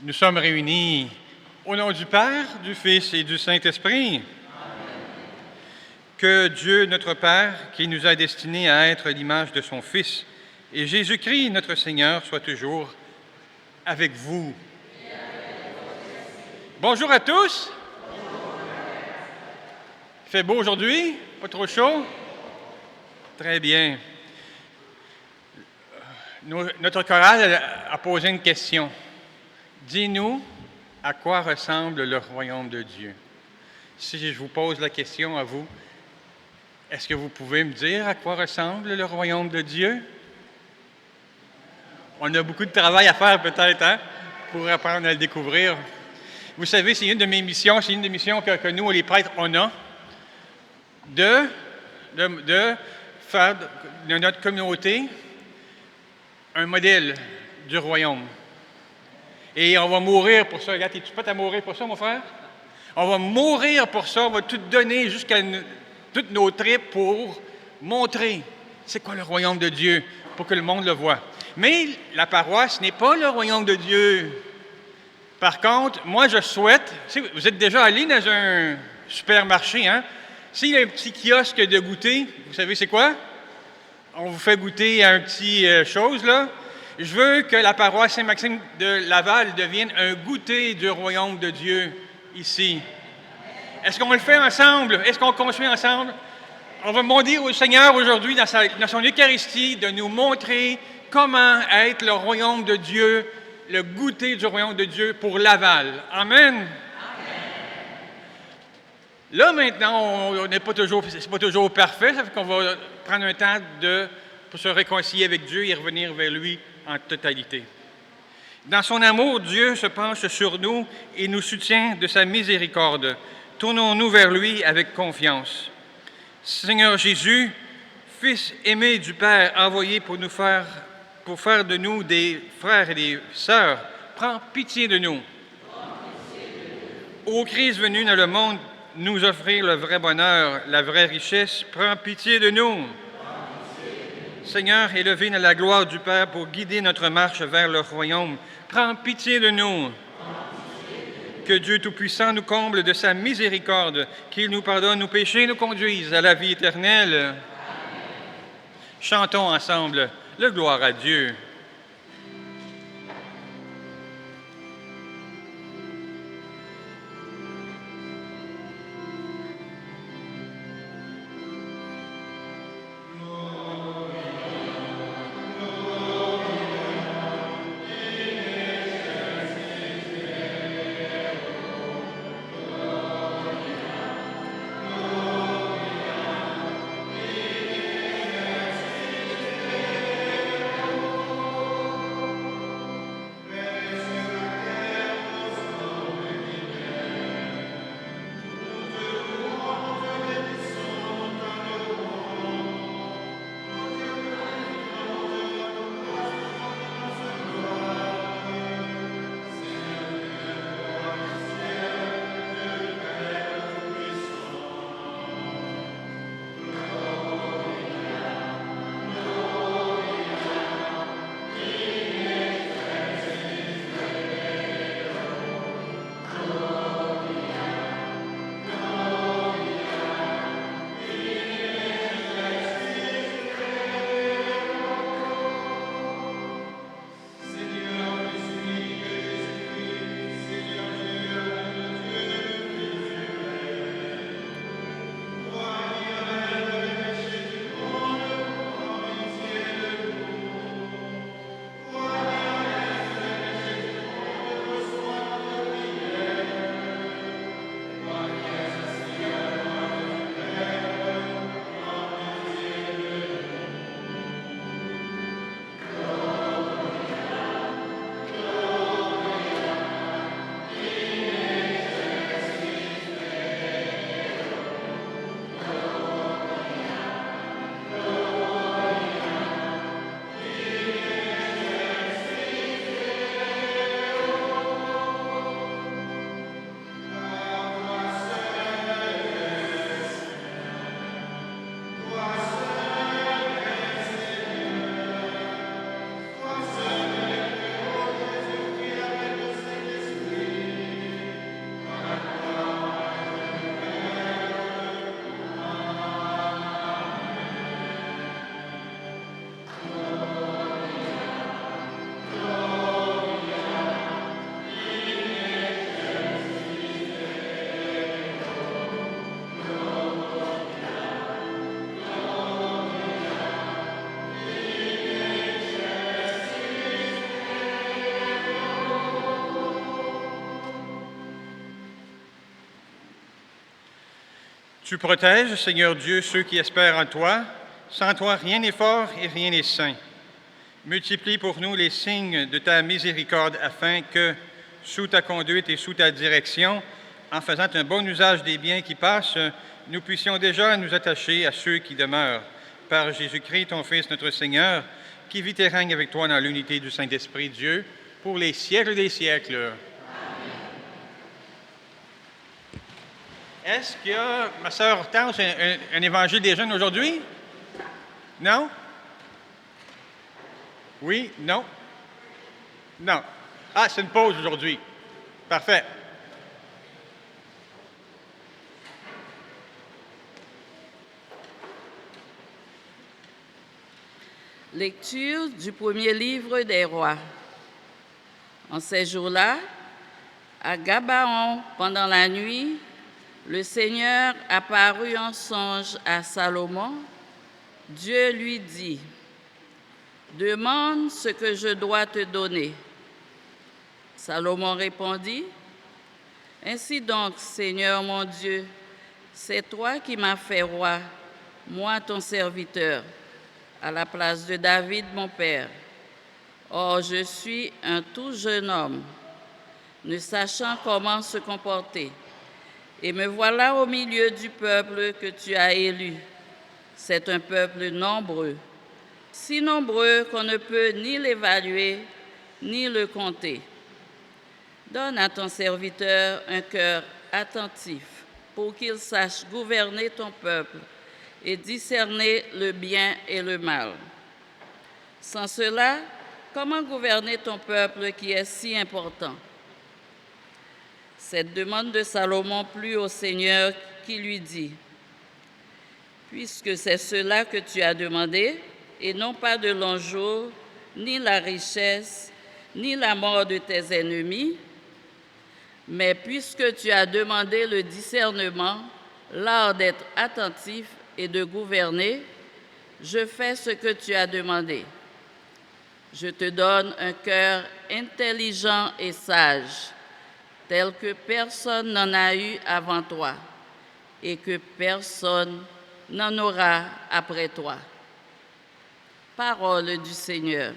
Nous sommes réunis au nom du Père, du Fils et du Saint-Esprit. Que Dieu, notre Père, qui nous a destinés à être l'image de son Fils, et Jésus-Christ, notre Seigneur, soit toujours avec vous. Bonjour à tous. Il fait beau aujourd'hui? Pas trop chaud? Très bien. Notre chorale a posé une question. Dis-nous à quoi ressemble le royaume de Dieu. Si je vous pose la question à vous, est-ce que vous pouvez me dire à quoi ressemble le royaume de Dieu? On a beaucoup de travail à faire peut-être, hein, pour apprendre à le découvrir. Vous savez, c'est une de mes missions, c'est une des missions que nous, les prêtres, on a, de faire de notre communauté un modèle du royaume. Et on va mourir pour ça. Regarde, es-tu prêt à mourir pour ça, mon frère? On va mourir pour ça, on va tout donner jusqu'à toutes nos tripes pour montrer c'est quoi le royaume de Dieu, pour que le monde le voie. Mais la paroisse n'est pas le royaume de Dieu. Par contre, moi, je souhaite... Vous êtes déjà allé dans un supermarché, hein? S'il y a un petit kiosque de goûter, vous savez c'est quoi? On vous fait goûter un petit chose, là. Je veux que la paroisse Saint-Maxime de Laval devienne un goûter du royaume de Dieu ici. Est-ce qu'on le fait ensemble? Est-ce qu'on construit ensemble? On va demander au Seigneur aujourd'hui, dans son Eucharistie, de nous montrer comment être le royaume de Dieu, le goûter du royaume de Dieu pour Laval. Amen. Amen. Là, maintenant, c'est pas toujours parfait, ça fait qu'on va prendre un temps pour se réconcilier avec Dieu et revenir vers lui en totalité. Dans son amour, Dieu se penche sur nous et nous soutient de sa miséricorde. Tournons-nous vers lui avec confiance. Seigneur Jésus, Fils aimé du Père, envoyé pour faire de nous des frères et des sœurs, prends pitié de nous. Ô Christ venu dans le monde nous offrir le vrai bonheur, la vraie richesse, prends pitié de nous. Seigneur, élevé dans la gloire du Père pour guider notre marche vers le royaume, prends pitié de nous. Que Dieu Tout-Puissant nous comble de sa miséricorde, qu'il nous pardonne nos péchés et nous conduise à la vie éternelle. Amen. Chantons ensemble le gloire à Dieu. Tu protèges, Seigneur Dieu, ceux qui espèrent en toi. Sans toi, rien n'est fort et rien n'est saint. Multiplie pour nous les signes de ta miséricorde afin que, sous ta conduite et sous ta direction, en faisant un bon usage des biens qui passent, nous puissions déjà nous attacher à ceux qui demeurent. Par Jésus-Christ, ton Fils, notre Seigneur, qui vit et règne avec toi dans l'unité du Saint-Esprit Dieu, pour les siècles des siècles. Est-ce qu'il y a, ma sœur Hortense, un évangile des jeunes aujourd'hui? Non? Oui? Non? Non. Ah, c'est une pause aujourd'hui. Parfait. Lecture du premier livre des rois. En ces jours-là, à Gabaon, pendant la nuit, le Seigneur apparut en songe à Salomon. Dieu lui dit, « Demande ce que je dois te donner. » Salomon répondit, « Ainsi donc, Seigneur mon Dieu, c'est toi qui m'as fait roi, moi ton serviteur, à la place de David mon père. Or, je suis un tout jeune homme, ne sachant comment se comporter. Et me voilà au milieu du peuple que tu as élu. C'est un peuple nombreux, si nombreux qu'on ne peut ni l'évaluer, ni le compter. Donne à ton serviteur un cœur attentif pour qu'il sache gouverner ton peuple et discerner le bien et le mal. Sans cela, comment gouverner ton peuple qui est si important? Cette demande de Salomon plut au Seigneur qui lui dit, « Puisque c'est cela que tu as demandé, et non pas de longs jours, ni la richesse, ni la mort de tes ennemis, mais puisque tu as demandé le discernement, l'art d'être attentif et de gouverner, je fais ce que tu as demandé. Je te donne un cœur intelligent et sage, tel que personne n'en a eu avant toi et que personne n'en aura après toi. » Parole du Seigneur.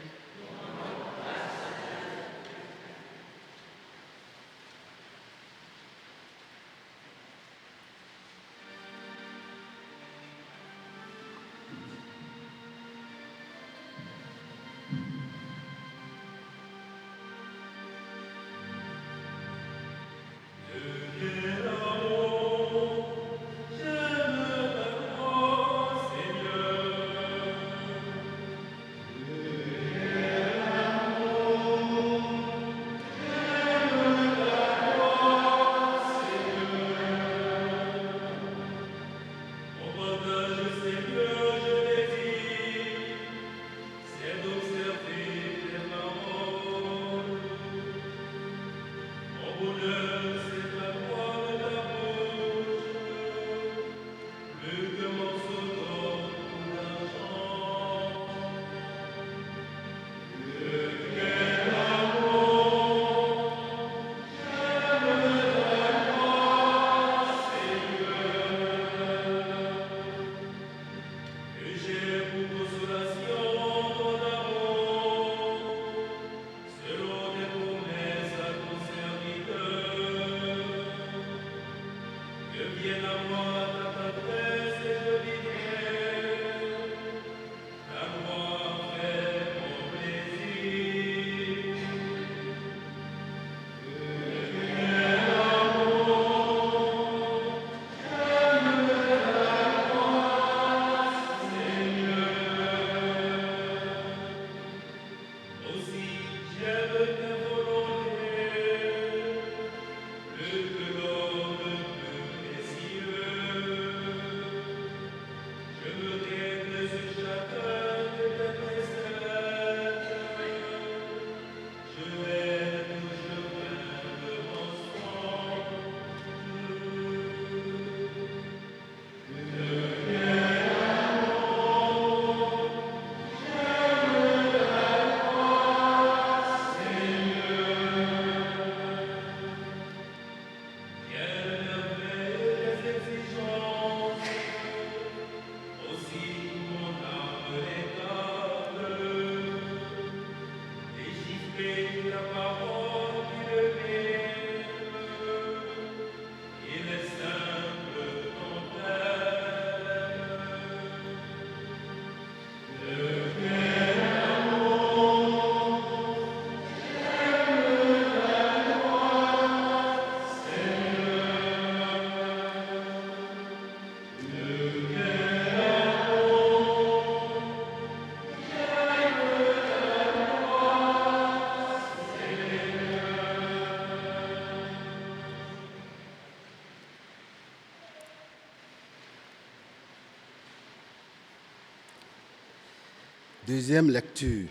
Deuxième lecture.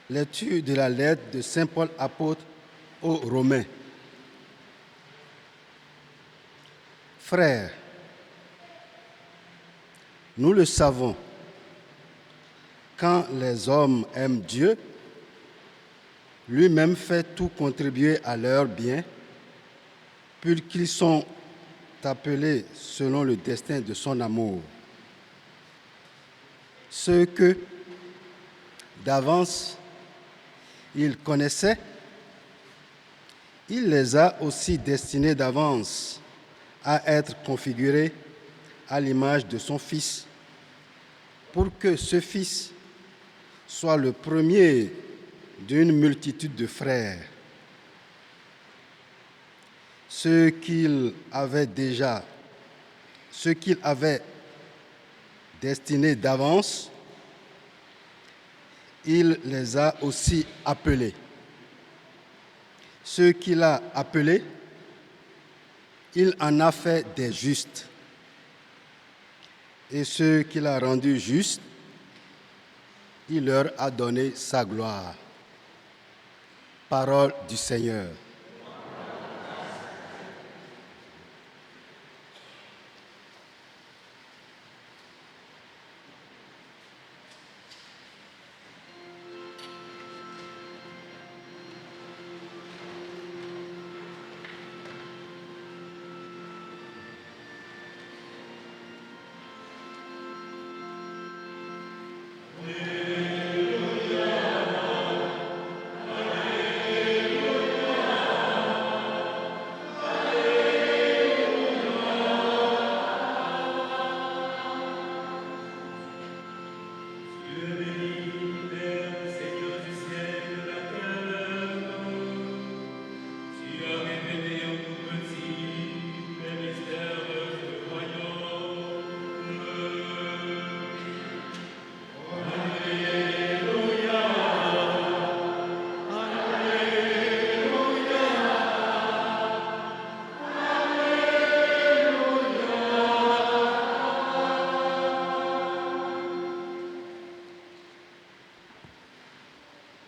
Lecture de la lettre de Saint Paul apôtre aux Romains. Frères, nous le savons, quand les hommes aiment Dieu, lui-même fait tout contribuer à leur bien, puisqu'ils sont appelés selon le destin de son amour. Ceux que, d'avance, il connaissait, il les a aussi destinés d'avance à être configurés à l'image de son Fils, pour que ce Fils soit le premier d'une multitude de frères. Ceux qu'il avait destinés d'avance, il les a aussi appelés. Ceux qu'il a appelés, il en a fait des justes. Et ceux qu'il a rendus justes, il leur a donné sa gloire. Parole du Seigneur.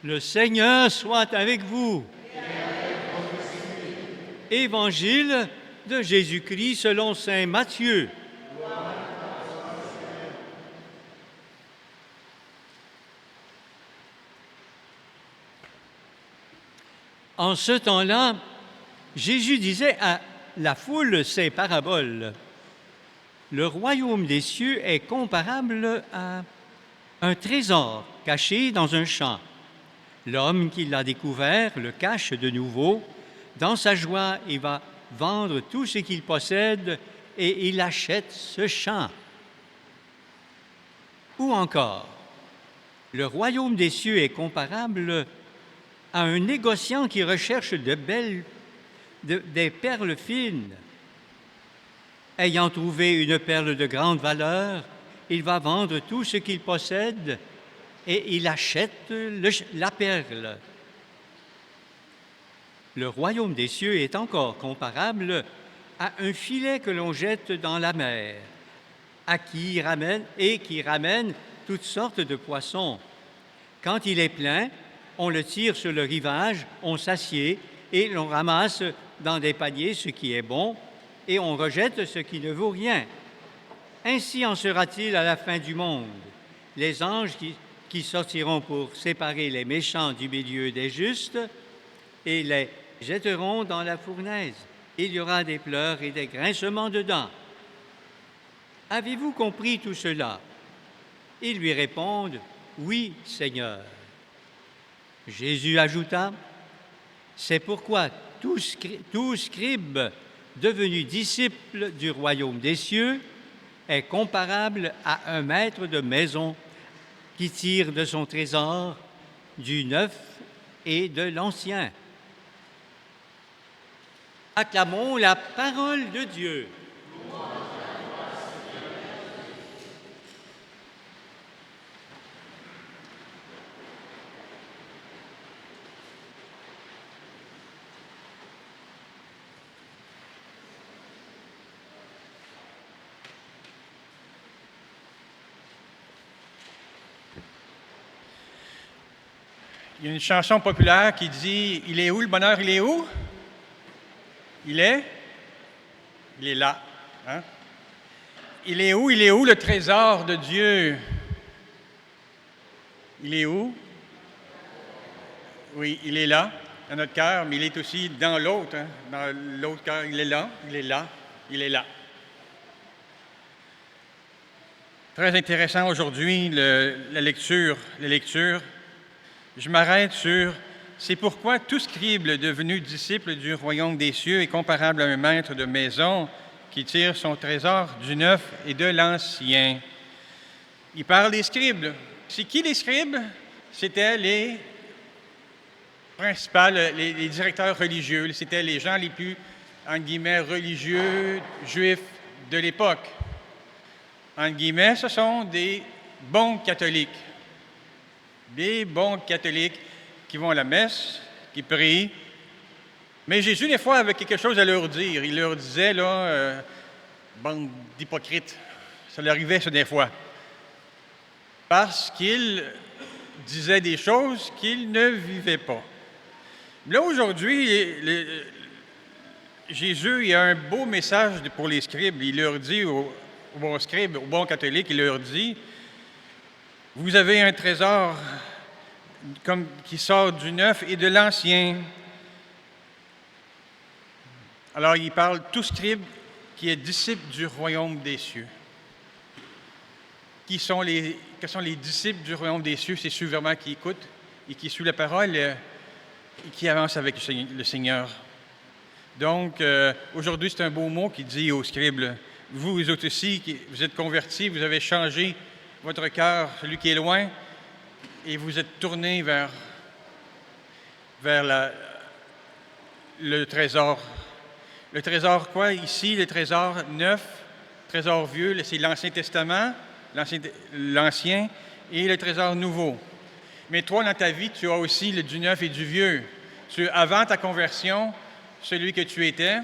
Le Seigneur soit avec vous. Évangile de Jésus-Christ selon saint Matthieu. En ce temps-là, Jésus disait à la foule ces paraboles. Le royaume des cieux est comparable à un trésor caché dans un champ. L'homme qui l'a découvert le cache de nouveau. Dans sa joie, il va vendre tout ce qu'il possède et il achète ce champ. Ou encore, le royaume des cieux est comparable à un négociant qui recherche des perles fines. Ayant trouvé une perle de grande valeur, il va vendre tout ce qu'il possède et il achète la perle. Le royaume des cieux est encore comparable à un filet que l'on jette dans la mer, qui ramène toutes sortes de poissons. Quand il est plein, on le tire sur le rivage, on s'assied et l'on ramasse dans des paniers ce qui est bon et on rejette ce qui ne vaut rien. Ainsi en sera-t-il à la fin du monde. Les anges qui sortiront pour séparer les méchants du milieu des justes et les jetteront dans la fournaise. Il y aura des pleurs et des grincements de dents. Avez-vous compris tout cela? Ils lui répondent, oui, Seigneur. Jésus ajouta, c'est pourquoi tout scribe devenu disciple du royaume des cieux est comparable à un maître de maison qui tire de son trésor du neuf et de l'ancien. Acclamons la parole de Dieu. Il y a une chanson populaire qui dit « Il est où le bonheur, il est où? » Il est là. Hein? Il est où le trésor de Dieu? Il est où? Oui, il est là, dans notre cœur, mais il est aussi dans l'autre. Hein? Dans l'autre cœur, il est là, il est là, il est là. Très intéressant aujourd'hui, la lecture. Je m'arrête sur « C'est pourquoi tout scribe devenu disciple du royaume des cieux est comparable à un maître de maison qui tire son trésor du neuf et de l'ancien. » Il parle des scribes. C'est qui les scribes? C'était les principaux, les directeurs religieux. C'était les gens les plus, entre guillemets, religieux, juifs de l'époque. Entre guillemets, ce sont des bons catholiques. Des bons catholiques qui vont à la messe, qui prient. Mais Jésus, des fois, avait quelque chose à leur dire. Il leur disait, bande d'hypocrites. Ça leur arrivait, ça, des fois. Parce qu'il disait des choses qu'il ne vivait pas. Là, aujourd'hui, Jésus, il a un beau message pour les scribes. Il leur dit aux bons scribes, aux bons catholiques, il leur dit, « Vous avez un trésor qui sort du neuf et de l'ancien. » Alors, il parle tout scribe qui est disciple du royaume des cieux. Quels sont les disciples du royaume des cieux? C'est ceux vraiment qui écoutent et qui suivent la parole et qui avancent avec le Seigneur. Donc, aujourd'hui, c'est un beau mot qui dit aux scribes, vous autres aussi, vous êtes convertis, vous avez changé votre cœur, celui qui est loin, et vous êtes tournés vers le trésor. Le trésor quoi? Ici, le trésor neuf, trésor vieux, c'est l'Ancien Testament, l'Ancien, et le trésor nouveau. Mais toi, dans ta vie, tu as aussi du neuf et du vieux. Avant ta conversion, celui que tu étais,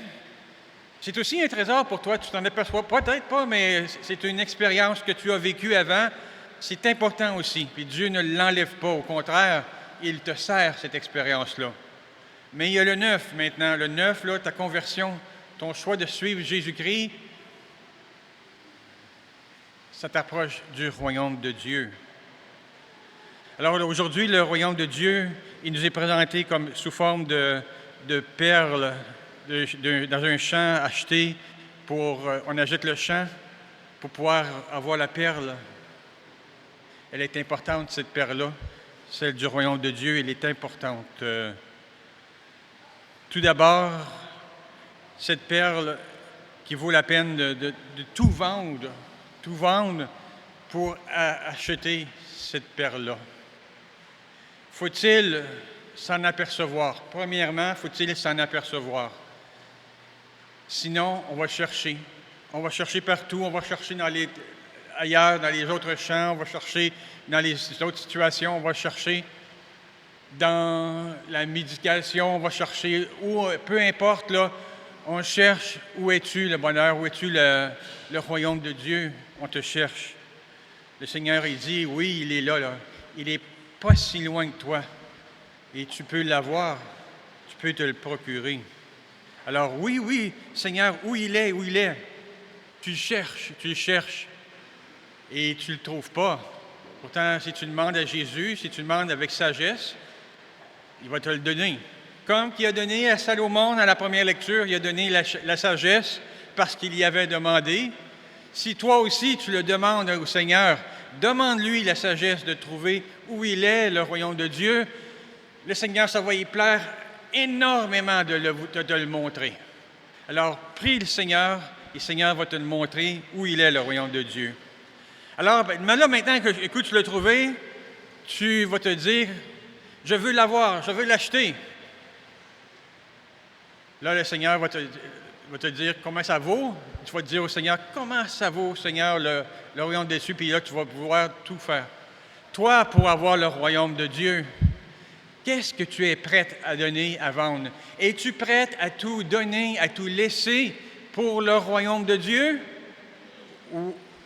c'est aussi un trésor pour toi. Tu t'en aperçois peut-être pas, mais c'est une expérience que tu as vécue avant. C'est important aussi. Puis Dieu ne l'enlève pas. Au contraire, il te sert cette expérience-là. Mais il y a le neuf maintenant. Le neuf, là, ta conversion, ton choix de suivre Jésus-Christ, ça t'approche du royaume de Dieu. Alors aujourd'hui, le royaume de Dieu, il nous est présenté comme sous forme de perles dans un champ acheté on achète le champ pour pouvoir avoir la perle. Elle est importante, cette perle-là, celle du royaume de Dieu, elle est importante. Tout d'abord, cette perle qui vaut la peine de tout vendre pour acheter cette perle-là. Faut-il s'en apercevoir? Premièrement, faut-il s'en apercevoir? Sinon, on va chercher. On va chercher partout, on va chercher ailleurs, dans les autres champs, on va chercher dans les autres situations, on va chercher dans la médication, on va chercher peu importe, là, on cherche où es-tu le bonheur, où es-tu le royaume de Dieu, on te cherche. Le Seigneur, il dit, oui, il est là. Il n'est pas si loin que toi et tu peux l'avoir, tu peux te le procurer. Alors oui, Seigneur, où il est? Tu le cherches et tu ne le trouves pas. Pourtant, si tu demandes à Jésus, si tu demandes avec sagesse, il va te le donner. Comme qu'il a donné à Salomon dans la première lecture, il a donné la sagesse parce qu'il y avait demandé. Si toi aussi tu le demandes au Seigneur, demande-lui la sagesse de trouver où il est, le royaume de Dieu. Le Seigneur, ça va y plaire énormément de le montrer. Alors, prie le Seigneur, et le Seigneur va te le montrer où il est, le royaume de Dieu. Alors, là, maintenant que tu l'as trouvé, tu vas te dire, je veux l'avoir, je veux l'acheter. Là, le Seigneur va te dire comment ça vaut. Tu vas te dire au Seigneur, comment ça vaut, Seigneur, le royaume de Dieu, puis là, tu vas pouvoir tout faire. Toi, pour avoir le royaume de Dieu, qu'est-ce que tu es prête à donner, à vendre? Es-tu prête à tout donner, à tout laisser pour le royaume de Dieu?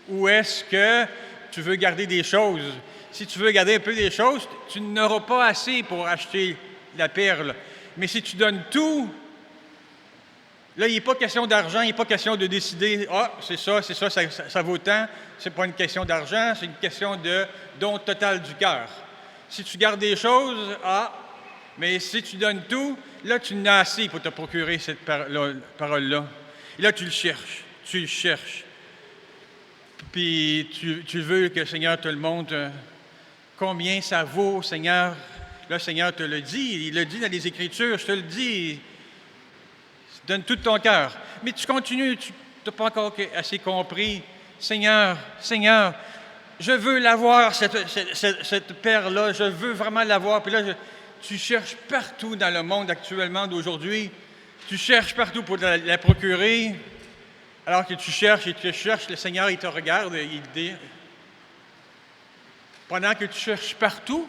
Ou est-ce que tu veux garder des choses? si tu veux garder un peu des choses, tu n'auras pas assez pour acheter la perle. Mais si tu donnes tout, là, il n'est pas question d'argent, il n'est pas question de décider, c'est ça, ça vaut tant. Ce n'est pas une question d'argent, c'est une question de don total du cœur. Si tu gardes des choses, mais si tu donnes tout, là, tu n'as assez pour te procurer cette parole-là. Et là, tu le cherches. Puis tu veux que le Seigneur te le montre combien ça vaut, Seigneur. Là, le Seigneur te le dit, il le dit dans les Écritures, je te le dis. Donne tout ton cœur. Mais tu continues, tu n'as pas encore assez compris. Seigneur, je veux l'avoir, cette perle-là, je veux vraiment l'avoir. Puis là, tu cherches partout dans le monde actuellement d'aujourd'hui. Tu cherches partout pour la procurer. Alors que tu cherches, le Seigneur, il te regarde et il te dit, pendant que tu cherches partout,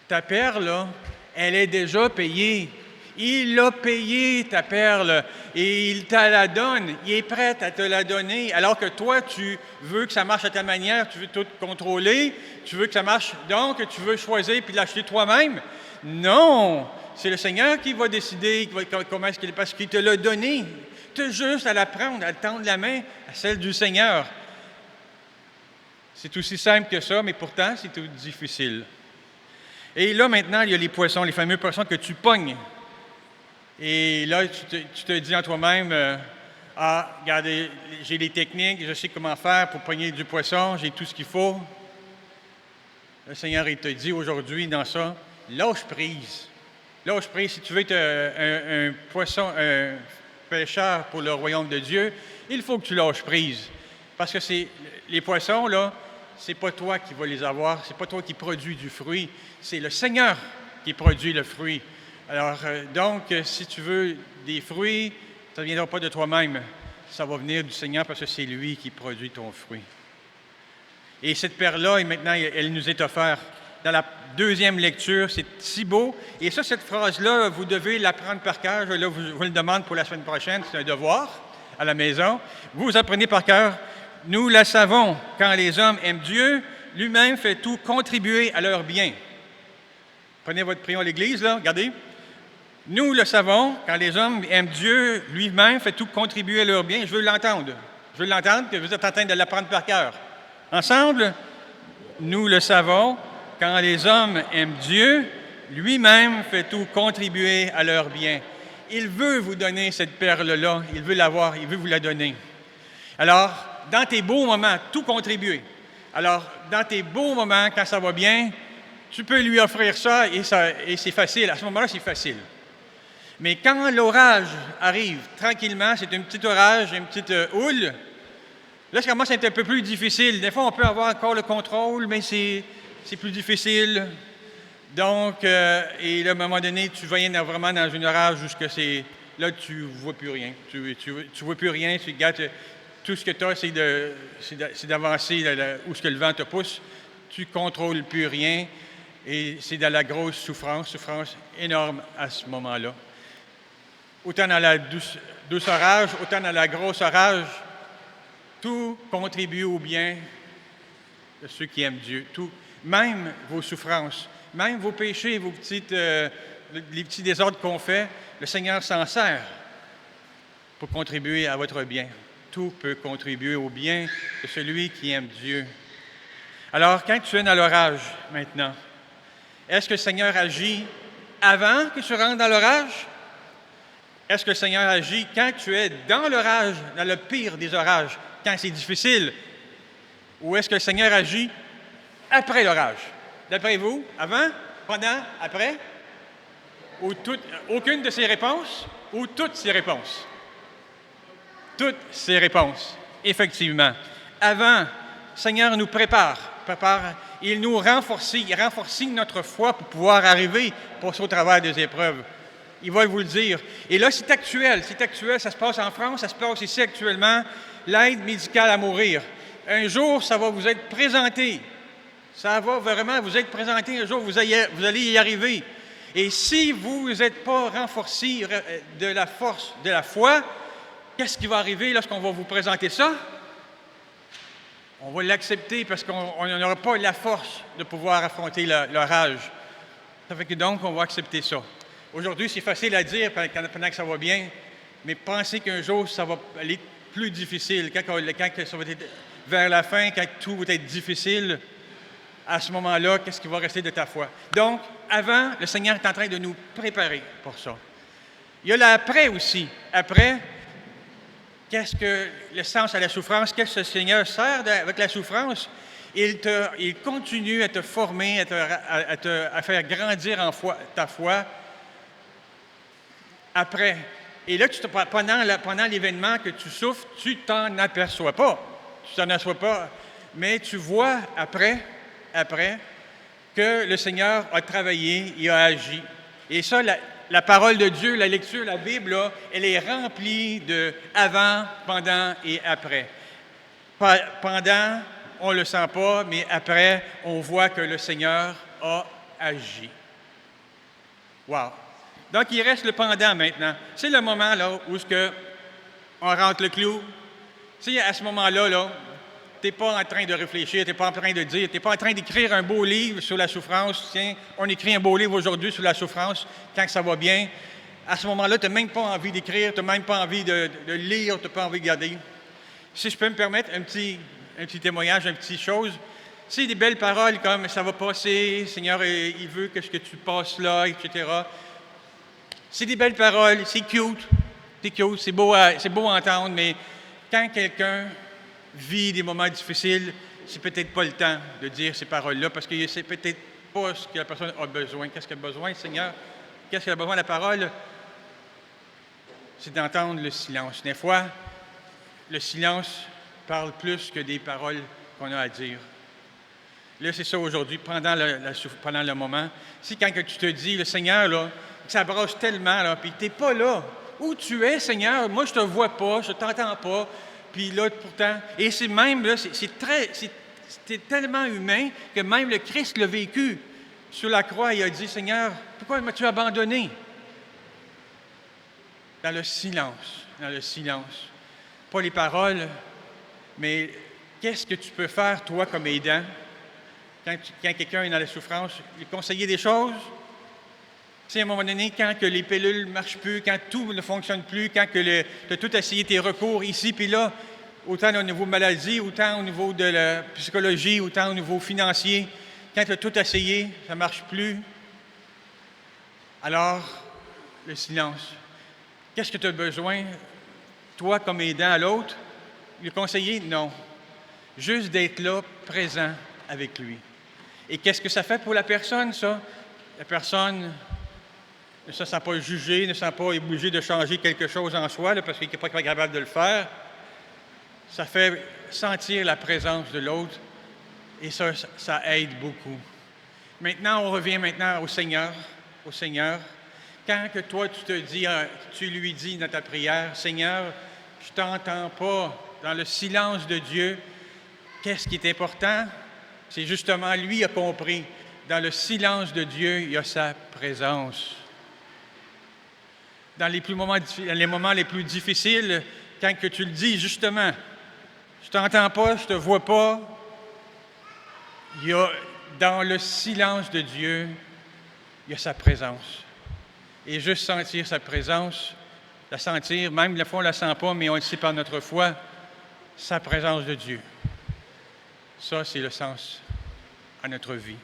ta perle, là, elle est déjà payée. Il a payé ta perle et il te la donne. Il est prêt à te la donner. Alors que toi, tu veux que ça marche à ta manière, tu veux tout contrôler, tu veux que ça marche, donc tu veux choisir puis l'acheter toi-même. Non! C'est le Seigneur qui va décider comment est-ce qu'il est, parce qu'il te l'a donné. Tu as juste à la prendre, à tendre la main à celle du Seigneur. C'est aussi simple que ça, mais pourtant, c'est tout difficile. Et là, maintenant, il y a les poissons, les fameux poissons que tu pognes. Et là, tu te dis en toi-même, regardez, j'ai les techniques, je sais comment faire pour pogner du poisson, j'ai tout ce qu'il faut. Le Seigneur, il te dit aujourd'hui dans ça, lâche prise. Lâche prise. Si tu veux être un pêcheur pour le royaume de Dieu, il faut que tu lâches prise. Parce que les poissons, là, c'est pas toi qui vas les avoir, c'est pas toi qui produis du fruit, c'est le Seigneur qui produit le fruit. Alors, donc, si tu veux des fruits, ça ne viendra pas de toi-même. Ça va venir du Seigneur parce que c'est lui qui produit ton fruit. Et cette perle-là, maintenant, elle nous est offerte. Dans la deuxième lecture, c'est si beau. Et ça, cette phrase-là, vous devez l'apprendre par cœur. Je vous le demande pour la semaine prochaine. C'est un devoir à la maison. Vous apprenez par cœur. Nous la savons, quand les hommes aiment Dieu, lui-même fait tout contribuer à leur bien. Prenez votre prion à l'Église, là, regardez. Nous le savons, quand les hommes aiment Dieu, lui-même fait tout contribuer à leur bien. Je veux l'entendre. Je veux l'entendre, que vous êtes en train de l'apprendre par cœur. Ensemble, nous le savons, quand les hommes aiment Dieu, lui-même fait tout contribuer à leur bien. Il veut vous donner cette perle-là. Il veut l'avoir. Il veut vous la donner. Alors, dans tes beaux moments, tout contribuer. Alors, dans tes beaux moments, quand ça va bien, tu peux lui offrir ça et c'est facile. À ce moment-là, c'est facile. Mais quand l'orage arrive tranquillement, c'est un petit orage, une petite houle, là, ça commence à être un peu plus difficile. Des fois, on peut avoir encore le contrôle, mais c'est plus difficile. Donc, et là, à un moment donné, tu vas vraiment dans une orage jusqu'à là, tu ne vois plus rien. Tu vois plus rien, tu regardes, tout ce que tu as, c'est d'avancer où ce que le vent te pousse. Tu ne contrôles plus rien et c'est dans la grosse souffrance énorme à ce moment-là. Autant dans la douce orage, autant dans la grosse orage, tout contribue au bien de ceux qui aiment Dieu. Tout, même vos souffrances, même vos péchés, les petits désordres qu'on fait, le Seigneur s'en sert pour contribuer à votre bien. Tout peut contribuer au bien de celui qui aime Dieu. Alors, quand tu es dans l'orage maintenant, est-ce que le Seigneur agit avant que tu rentres dans l'orage? Est-ce que le Seigneur agit quand tu es dans l'orage, dans le pire des orages, quand c'est difficile? Ou est-ce que le Seigneur agit après l'orage? D'après vous, avant, pendant, après? Ou aucune de ces réponses? Ou toutes ces réponses? Toutes ces réponses, effectivement. Avant, le Seigneur nous prépare, il nous renforce, il renforce notre foi pour pouvoir arriver, passer au travers des épreuves. Il va vous le dire. Et là, c'est actuel, ça se passe en France, ça se passe ici actuellement, l'aide médicale à mourir. Un jour, ça va vous être présenté. Ça va vraiment vous être présenté. Un jour, vous allez y arriver. Et si vous n'êtes pas renforcé de la force de la foi, qu'est-ce qui va arriver lorsqu'on va vous présenter ça? On va l'accepter parce qu'on n'aura pas la force de pouvoir affronter l'orage. Ça fait que donc, on va accepter ça. Aujourd'hui, c'est facile à dire pendant que ça va bien, mais pensez qu'un jour, ça va aller plus difficile. Quand ça va être vers la fin, quand tout va être difficile, à ce moment-là, qu'est-ce qui va rester de ta foi? Donc, avant, le Seigneur est en train de nous préparer pour ça. Il y a l'après aussi. Après, qu'est-ce que le sens à la souffrance? Qu'est-ce que le Seigneur sert avec la souffrance? Il continue à te former, à faire grandir ta foi après. Et là, pendant l'événement que tu souffres, tu t'en aperçois pas. Tu t'en aperçois pas, mais tu vois après, que le Seigneur a travaillé, il a agi. Et ça, la parole de Dieu, la lecture, la Bible, là, elle est remplie de avant, pendant et après. Pendant, on ne le sent pas, mais après, on voit que le Seigneur a agi. Wow! Donc, il reste le pendant maintenant. C'est le moment là, où on rentre le clou. Tu sais, à ce moment-là, tu n'es pas en train de réfléchir, tu n'es pas en train de dire, tu n'es pas en train d'écrire un beau livre sur la souffrance. Tiens, on écrit un beau livre aujourd'hui sur la souffrance, quand ça va bien. À ce moment-là, tu n'as même pas envie d'écrire, tu n'as même pas envie de lire, tu n'as pas envie de garder. Si je peux me permettre un petit témoignage, une petite chose. C'est des belles paroles comme « ça va passer, Seigneur, il veut que ce que tu passes là, etc. » C'est des belles paroles, c'est cute, c'est beau à entendre, mais quand quelqu'un vit des moments difficiles, c'est peut-être pas le temps de dire ces paroles-là, parce que c'est peut-être pas ce que la personne a besoin. Qu'est-ce qu'elle a besoin, Seigneur? Qu'est-ce qu'elle a besoin de la parole? C'est d'entendre le silence. Des fois, le silence parle plus que des paroles qu'on a à dire. Là, c'est ça aujourd'hui, pendant le moment. Si quand que tu te dis, le Seigneur, là, ça brasse tellement, là, puis tu n'es pas là. Où tu es, Seigneur? Moi, je ne te vois pas, je ne t'entends pas. Puis là, pourtant, et c'est même, là, c'est tellement humain que même le Christ l'a vécu. Sur la croix, il a dit, Seigneur, pourquoi m'as-tu abandonné? Dans le silence. Pas les paroles, mais qu'est-ce que tu peux faire, toi, comme aidant, quand quelqu'un est dans la souffrance? Lui conseiller des choses? Tu sais, à un moment donné, quand que les pilules ne marchent plus, quand tout ne fonctionne plus, quand tu as tout essayé tes recours ici puis là, autant au niveau maladie, autant au niveau de la psychologie, autant au niveau financier, quand tu as tout essayé, ça ne marche plus. Alors, le silence. Qu'est-ce que tu as besoin, toi, comme aidant à l'autre? Le conseiller? Non. Juste d'être là, présent avec lui. Et qu'est-ce que ça fait pour la personne, ça? La personne ne se sent pas jugé, ne se sent pas obligé de changer quelque chose en soi, là, parce qu'il n'est pas capable de le faire. Ça fait sentir la présence de l'autre et ça aide beaucoup. Maintenant, on revient au Seigneur. Quand que toi, tu lui dis dans ta prière, Seigneur, je ne t'entends pas, dans le silence de Dieu, qu'est-ce qui est important? C'est justement, lui a compris, dans le silence de Dieu, il y a sa présence. Dans les moments les plus difficiles, quand que tu le dis, justement, je ne t'entends pas, je ne te vois pas, il y a, dans le silence de Dieu, il y a sa présence. Et juste sentir sa présence, la sentir, même la fois on ne la sent pas, mais on le sait par notre foi, sa présence de Dieu. Ça, c'est le sens à notre vie.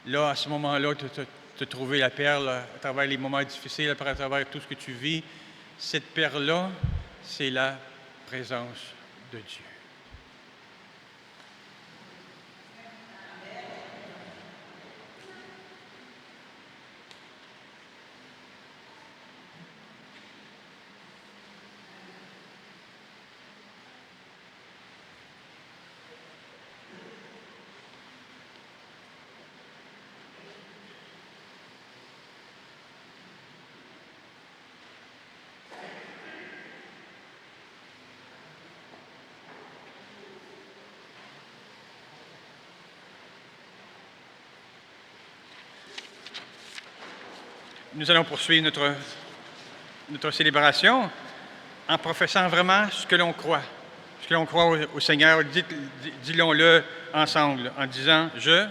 Là, à ce moment-là, tu as trouvé la perle à travers les moments difficiles, à travers tout ce que tu vis. Cette perle-là, c'est la présence de Dieu. Nous allons poursuivre notre célébration en professant vraiment ce que l'on croit. Est-ce que l'on croit au Seigneur? Dis-le ensemble en disant « Je ».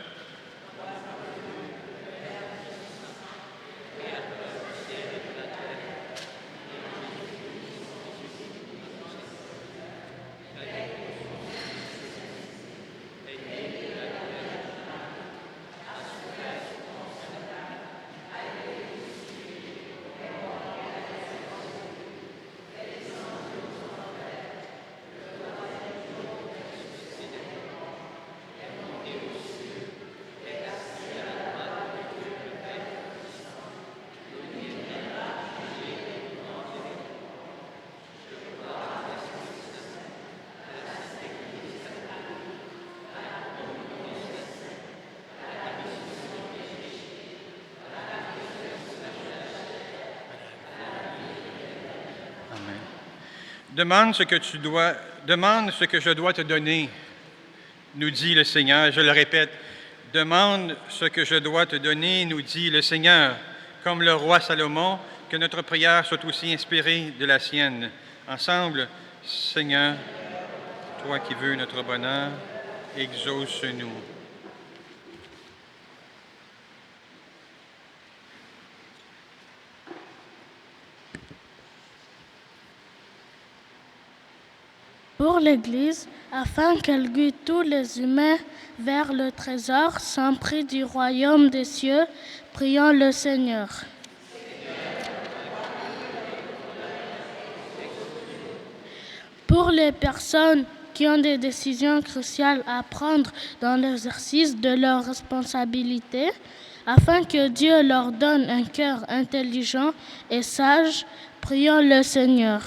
Demande ce que je dois te donner, nous dit le Seigneur. Je le répète, demande ce que je dois te donner, nous dit le Seigneur. Comme le roi Salomon, que notre prière soit aussi inspirée de la sienne. Ensemble, Seigneur, toi qui veux notre bonheur, exauce-nous. Pour l'Église, afin qu'elle guide tous les humains vers le trésor sans prix du royaume des cieux, prions le Seigneur. Pour les personnes qui ont des décisions cruciales à prendre dans l'exercice de leurs responsabilités, afin que Dieu leur donne un cœur intelligent et sage, prions le Seigneur.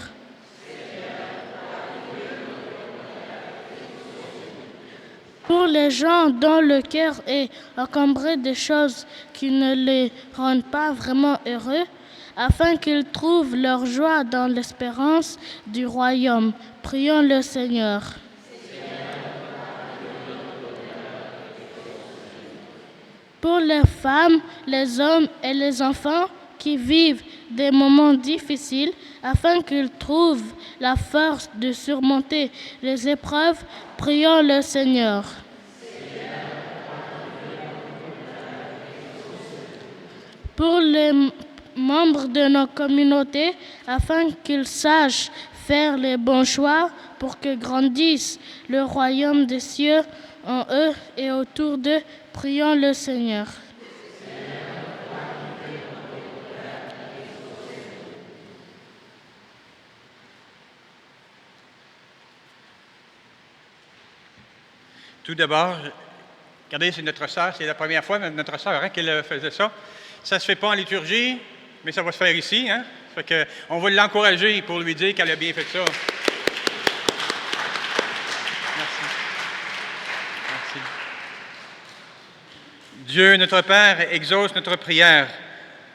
Pour les gens dont le cœur est encombré des choses qui ne les rendent pas vraiment heureux, afin qu'ils trouvent leur joie dans l'espérance du royaume, prions le Seigneur. Pour les femmes, les hommes et les enfants qui vivent des moments difficiles, afin qu'ils trouvent la force de surmonter les épreuves, prions le Seigneur. Pour les membres de nos communautés, afin qu'ils sachent faire les bons choix pour que grandisse le royaume des cieux en eux et autour d'eux, prions le Seigneur. Tout d'abord, regardez, c'est notre sœur, c'est la première fois, notre sœur, qu'elle faisait ça. Ça ne se fait pas en liturgie, mais ça va se faire ici. Hein? Fait que, on va l'encourager pour lui dire qu'elle a bien fait ça. Merci. Merci. Dieu, notre Père, exauce notre prière,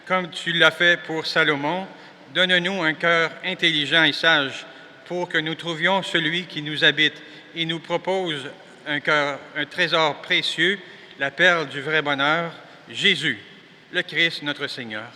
comme tu l'as fait pour Salomon. Donne-nous un cœur intelligent et sage pour que nous trouvions celui qui nous habite et nous propose un trésor précieux, la perle du vrai bonheur, Jésus, le Christ, notre Seigneur.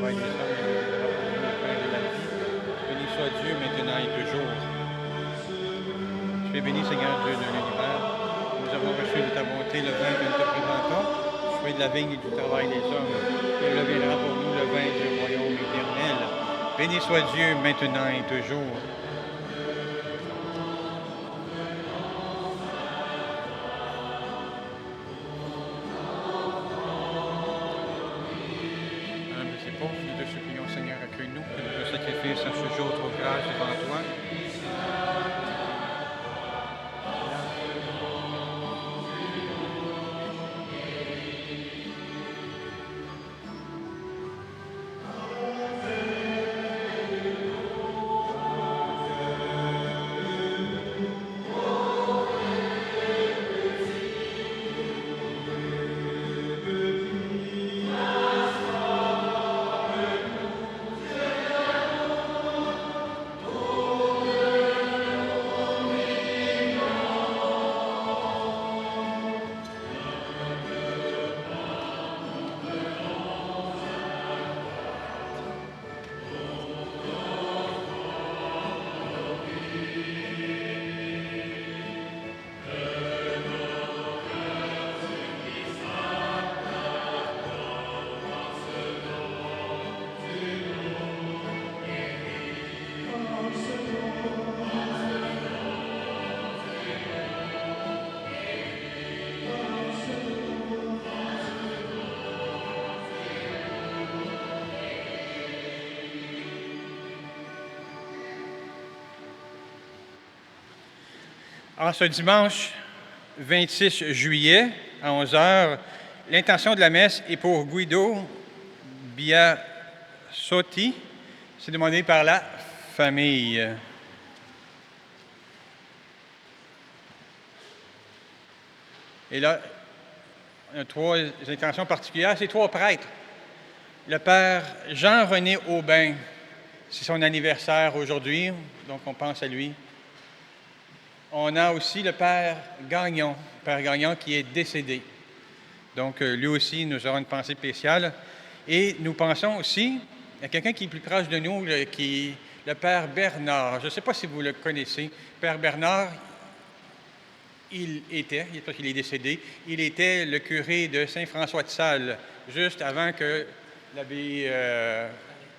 travail des hommes, il nous donnera pour nous le pain de la vie. Béni soit Dieu maintenant et toujours. Tu es béni, Seigneur Dieu de l'univers. Nous avons reçu de ta bonté le vin que nous te présentons, fruit de la vigne et du travail des hommes. Il deviendra pour nous le vin du royaume éternel. Béni soit Dieu maintenant et toujours. C'est pauvre, nous te supplions, Seigneur, accueille-nous, que notre sacrifice à ce jour trouve grâce devant toi. En ce dimanche 26 juillet à 11 h, l'intention de la messe est pour Guido Biasotti. C'est demandé par la famille. Et là, on a trois intentions particulières. C'est trois prêtres. Le père Jean-René Aubin, c'est son anniversaire aujourd'hui, donc on pense à lui. On a aussi le père Gagnon qui est décédé. Donc, lui aussi, nous aurons une pensée spéciale. Et nous pensons aussi à quelqu'un qui est plus proche de nous, qui est le père Bernard. Je ne sais pas si vous le connaissez. Père Bernard, parce qu'il est décédé, il était le curé de Saint-François de Sales, juste avant que l'abbé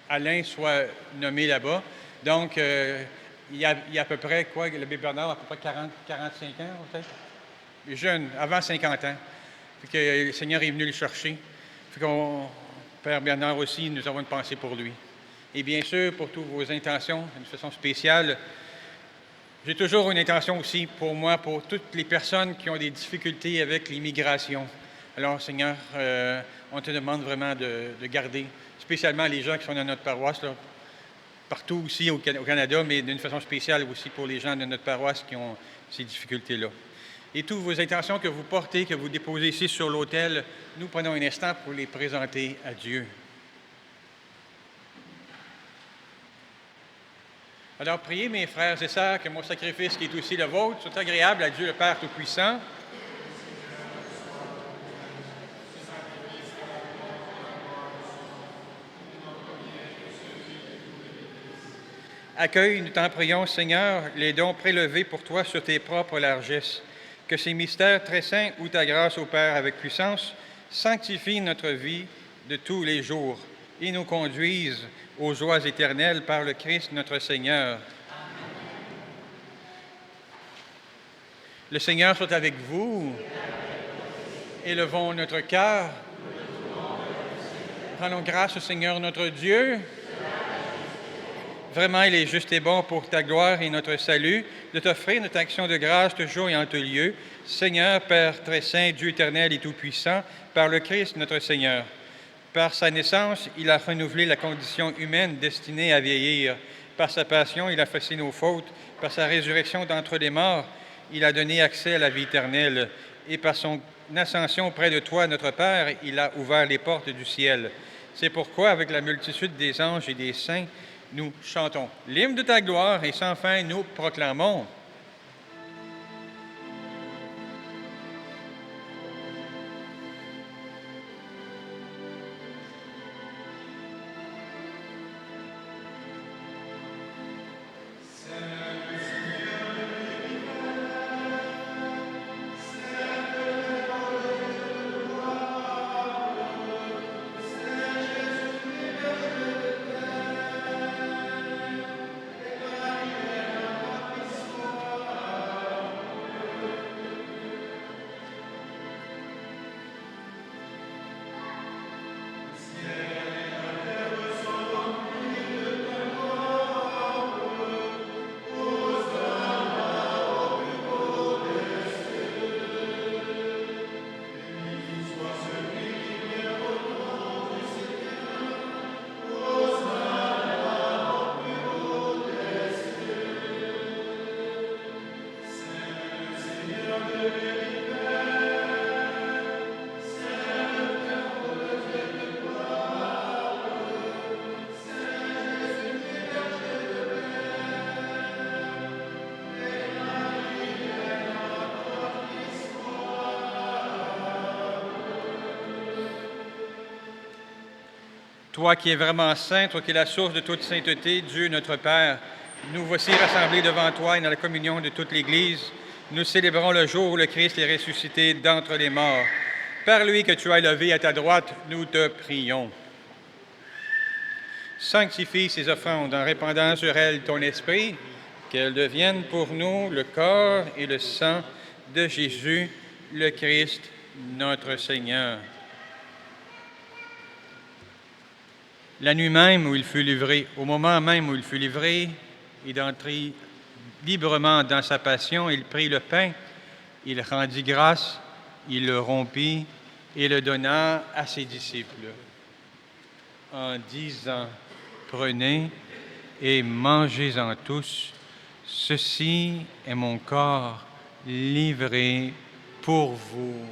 Alain soit nommé là-bas. Donc, il y a à peu près, l'abbé Bernard a à peu près 45 ans, peut-être? Jeune, avant 50 ans. Fait que le Seigneur est venu le chercher. Père Bernard aussi, nous avons une pensée pour lui. Et bien sûr, pour toutes vos intentions, d'une façon spéciale, j'ai toujours une intention aussi pour moi, pour toutes les personnes qui ont des difficultés avec l'immigration. Alors, Seigneur, on te demande vraiment de garder, spécialement les gens qui sont dans notre paroisse, là, partout aussi au Canada, mais d'une façon spéciale aussi pour les gens de notre paroisse qui ont ces difficultés-là. Et toutes vos intentions que vous portez, que vous déposez ici sur l'autel, nous prenons un instant pour les présenter à Dieu. Alors, priez, mes frères et sœurs, que mon sacrifice, qui est aussi le vôtre, soit agréable à Dieu le Père Tout-Puissant. Accueille, nous t'en prions, Seigneur, les dons prélevés pour toi sur tes propres largesses. Que ces mystères très saints, où ta grâce opère avec puissance, sanctifient notre vie de tous les jours et nous conduisent aux joies éternelles par le Christ notre Seigneur. Amen. Le Seigneur soit avec vous. Élevons notre cœur. Rendons grâce au Seigneur notre Dieu. Vraiment, il est juste et bon pour ta gloire et notre salut de t'offrir notre action de grâce toujours et en tout lieu. Seigneur, Père très saint, Dieu éternel et tout-puissant, par le Christ notre Seigneur. Par sa naissance, il a renouvelé la condition humaine destinée à vieillir. Par sa passion, il a effacé nos fautes. Par sa résurrection d'entre les morts, il a donné accès à la vie éternelle. Et par son ascension auprès de toi, notre Père, il a ouvert les portes du ciel. C'est pourquoi, avec la multitude des anges et des saints, nous chantons l'hymne de ta gloire et sans fin nous proclamons. Toi qui es vraiment saint, toi qui es la source de toute sainteté, Dieu notre Père, nous voici rassemblés devant toi et dans la communion de toute l'Église. Nous célébrons le jour où le Christ est ressuscité d'entre les morts. Par lui que tu as élevé à ta droite, nous te prions. Sanctifie ces offrandes en répandant sur elles ton esprit, qu'elles deviennent pour nous le corps et le sang de Jésus, le Christ, notre Seigneur. La nuit même où il fut livré, au moment même où il fut livré et d'entrer librement dans sa passion, il prit le pain, il rendit grâce, il le rompit et le donna à ses disciples en disant: Prenez et mangez-en tous, ceci est mon corps livré pour vous.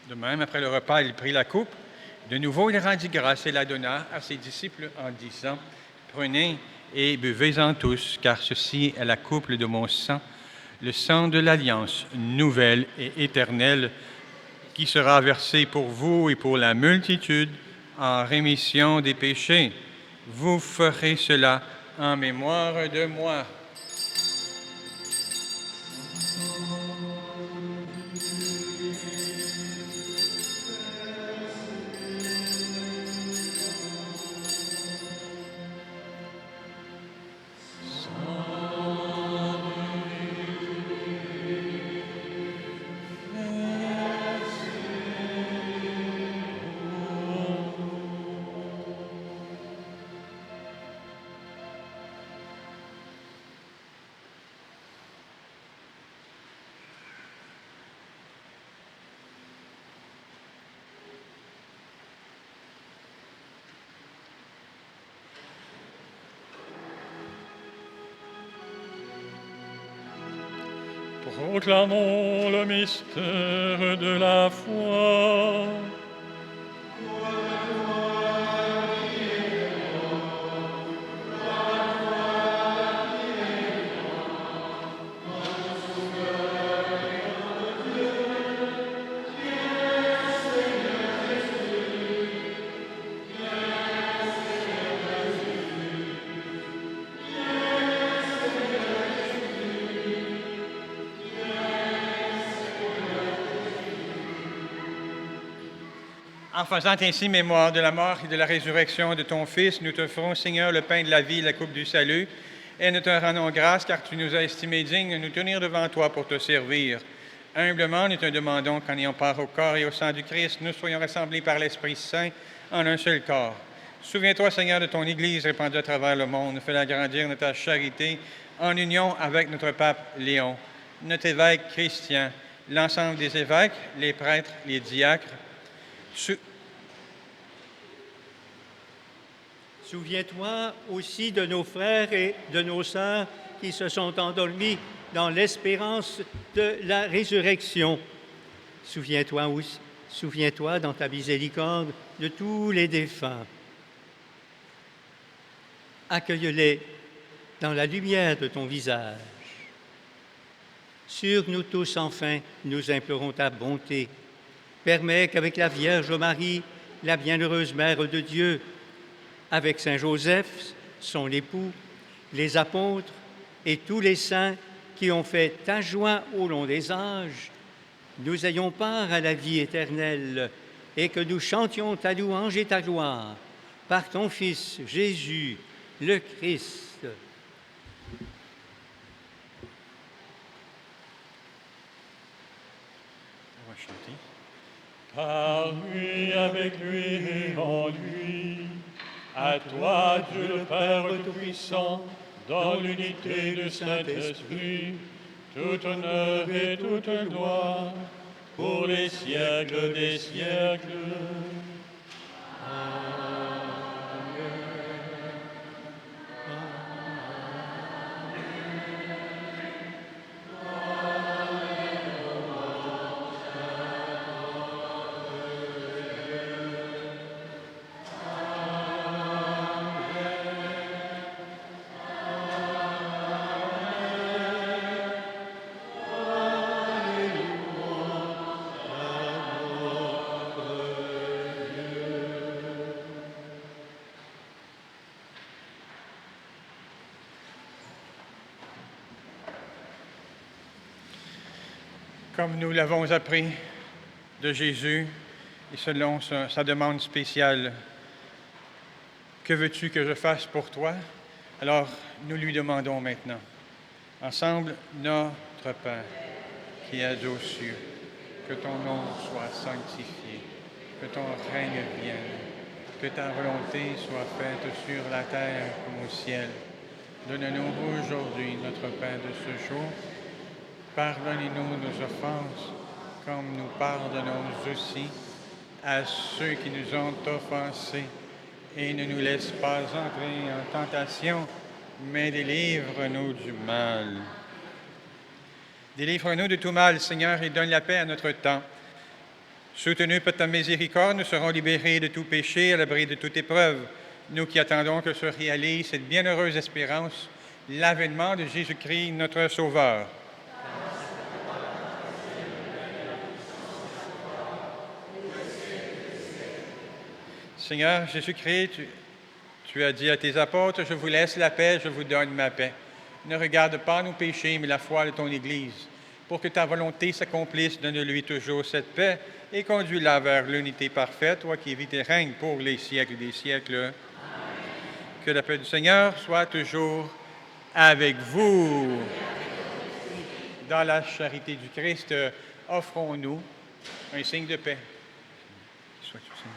De même, après le repas, il prit la coupe. De nouveau, il rendit grâce et la donna à ses disciples en disant: Prenez et buvez-en tous, car ceci est la coupe de mon sang, le sang de l'alliance nouvelle et éternelle, qui sera versé pour vous et pour la multitude en rémission des péchés. Vous ferez cela en mémoire de moi. Proclamons le mystère de la foi. En faisant ainsi mémoire de la mort et de la résurrection de ton Fils, nous te ferons, Seigneur, le pain de la vie et la coupe du salut, et nous te rendons grâce car tu nous as estimés dignes de nous tenir devant toi pour te servir. Humblement, nous te demandons qu'en ayant part au corps et au sang du Christ, nous soyons rassemblés par l'Esprit Saint en un seul corps. Souviens-toi, Seigneur, de ton Église répandue à travers le monde. Fais-la grandir de ta charité en union avec notre pape Léon, notre évêque Christian, l'ensemble des évêques, les prêtres, les diacres. Souviens-toi aussi de nos frères et de nos sœurs qui se sont endormis dans l'espérance de la résurrection. Souviens-toi dans ta miséricorde de tous les défunts. Accueille-les dans la lumière de ton visage. Sur nous tous, enfin, nous implorons ta bonté. Permets qu'avec la Vierge Marie, la bienheureuse Mère de Dieu, avec Saint Joseph, son époux, les apôtres et tous les saints qui ont fait ta joie au long des âges, nous ayons part à la vie éternelle et que nous chantions ta louange et ta gloire par ton Fils Jésus, le Christ. On va chanter. Par lui, avec lui et en lui, à toi, Dieu le Père Tout-Puissant, dans l'unité du Saint-Esprit, tout honneur et toute gloire, pour les siècles des siècles. Comme nous l'avons appris de Jésus, et selon sa demande spéciale, que veux-tu que je fasse pour toi? Alors, nous lui demandons maintenant, ensemble, notre Père, qui es aux cieux, que ton nom soit sanctifié, que ton règne vienne, que ta volonté soit faite sur la terre comme au ciel. Donne-nous aujourd'hui notre pain de ce jour. Pardonnez-nous nos offenses, comme nous pardonnons aussi à ceux qui nous ont offensés. Et ne nous laisse pas entrer en tentation, mais délivre-nous du mal. Délivre-nous de tout mal, Seigneur, et donne la paix à notre temps. Soutenus par ta miséricorde, nous serons libérés de tout péché, à l'abri de toute épreuve. Nous qui attendons que se réalise cette bienheureuse espérance, l'avènement de Jésus-Christ, notre Sauveur. Seigneur Jésus-Christ, tu as dit à tes apôtres, je vous laisse la paix, je vous donne ma paix. Ne regarde pas nos péchés, mais la foi de ton Église. Pour que ta volonté s'accomplisse, donne-lui toujours cette paix et conduis-la vers l'unité parfaite, toi qui vis et règnes pour les siècles des siècles. Amen. Que la paix du Seigneur soit toujours avec vous. Dans la charité du Christ, offrons-nous un signe de paix. Sois-tu, Seigneur.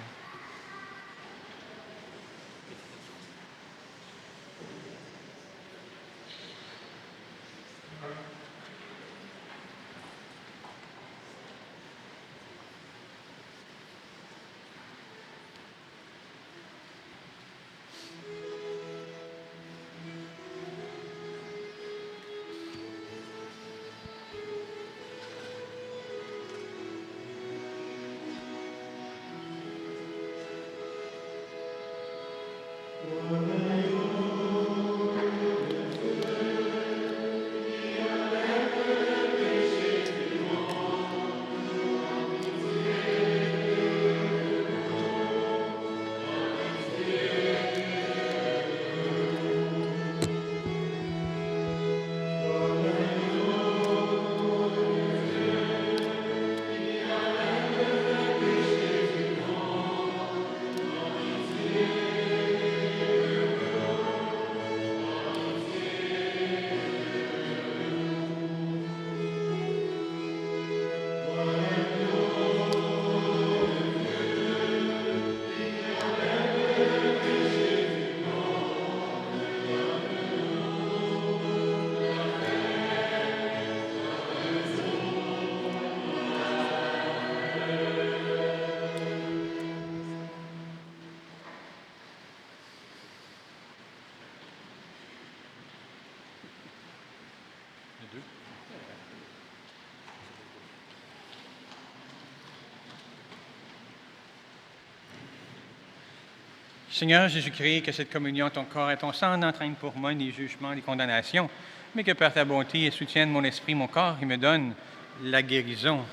Seigneur Jésus-Christ, que cette communion, ton corps et ton sang n'entraînent pour moi ni jugement ni condamnation, mais que par ta bonté et soutienne mon esprit, mon corps et me donne la guérison.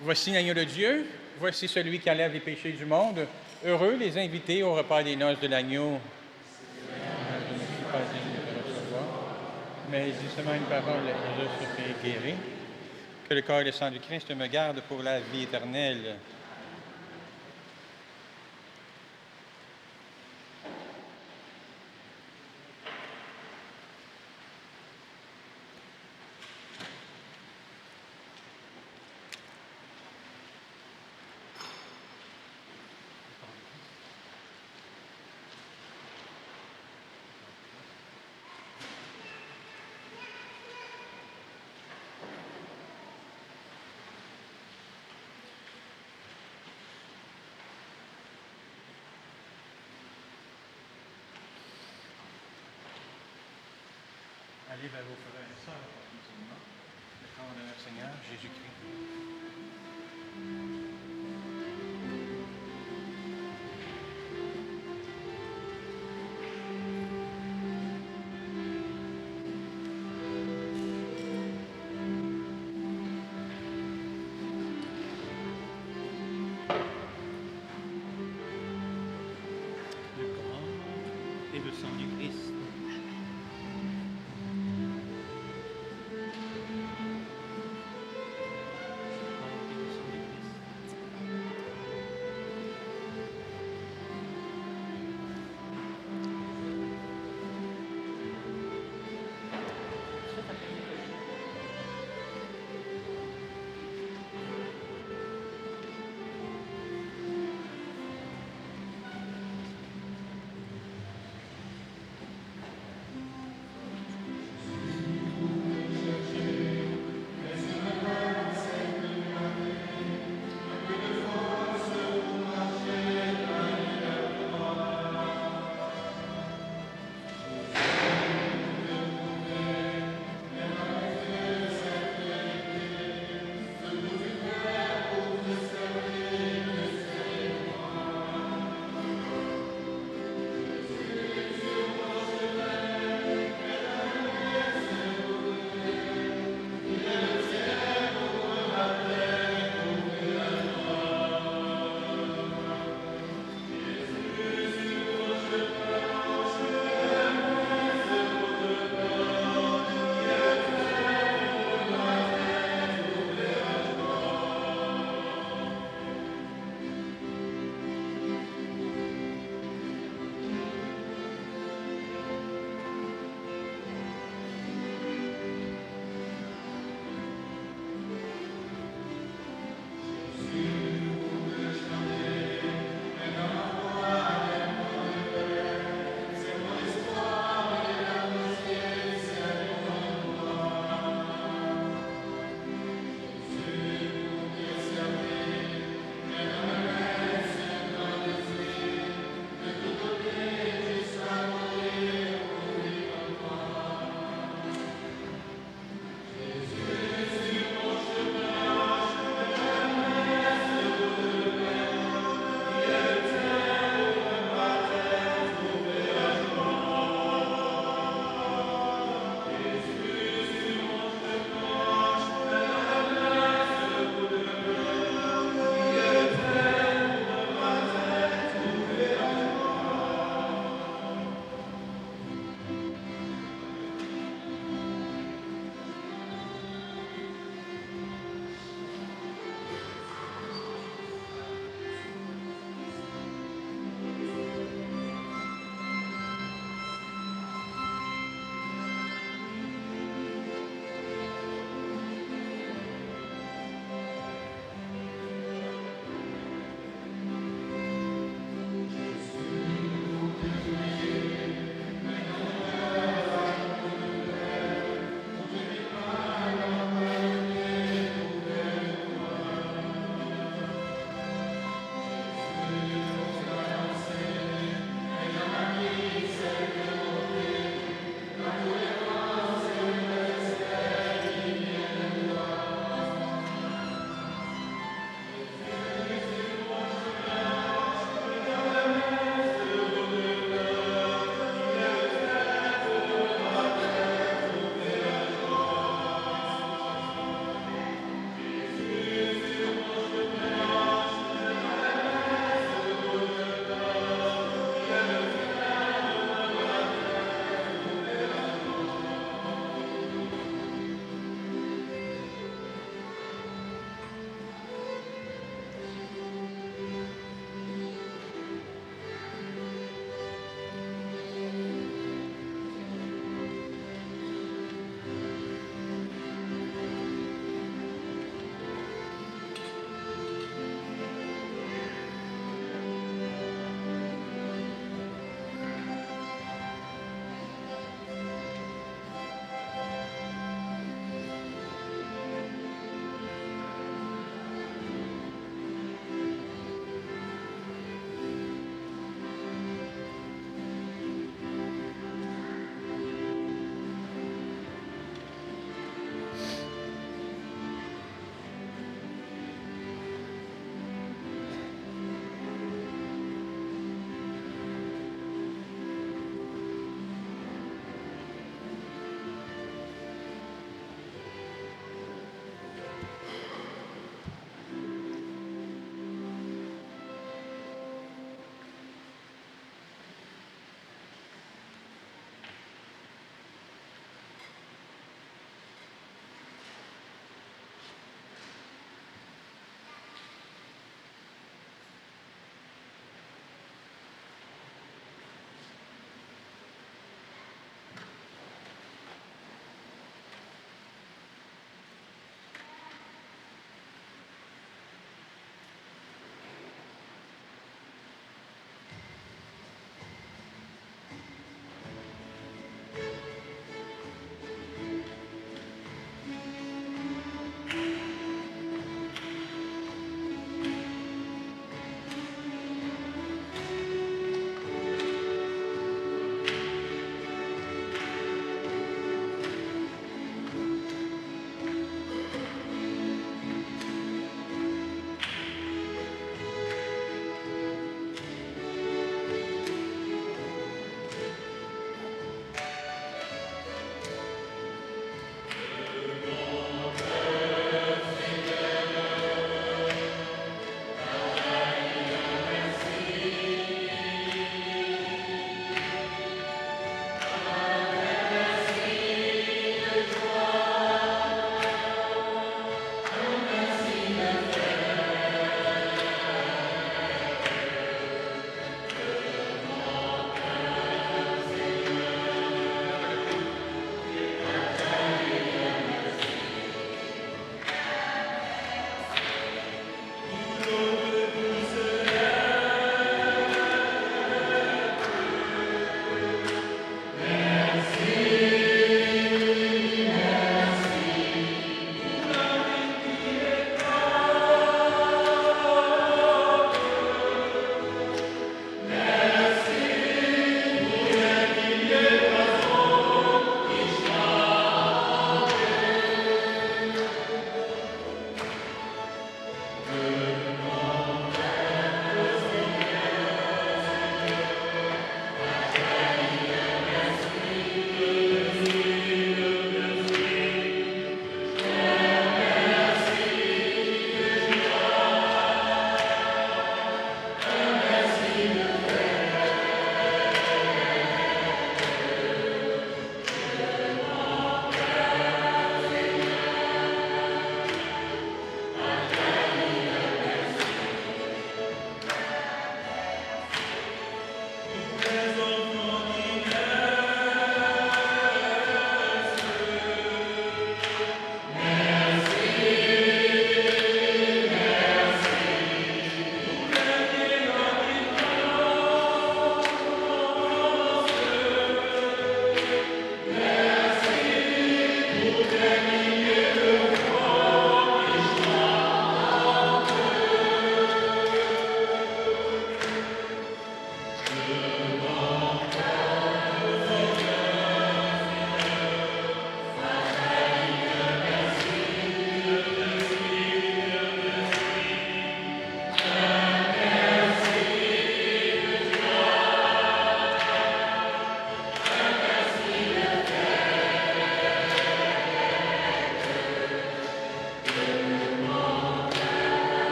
Voici l'agneau de Dieu, voici celui qui enlève les péchés du monde. Heureux les invités au repas des noces de l'agneau. Je ne suis pas digne de te recevoir, mais dis seulement une parole et je serai guéri. Que le corps et le sang du Christ me gardent pour la vie éternelle. Allez vers vos frères et sœurs, effectivement. Le corps de notre Seigneur Jésus-Christ. Le corps et le sang du Christ. Le corps et le sang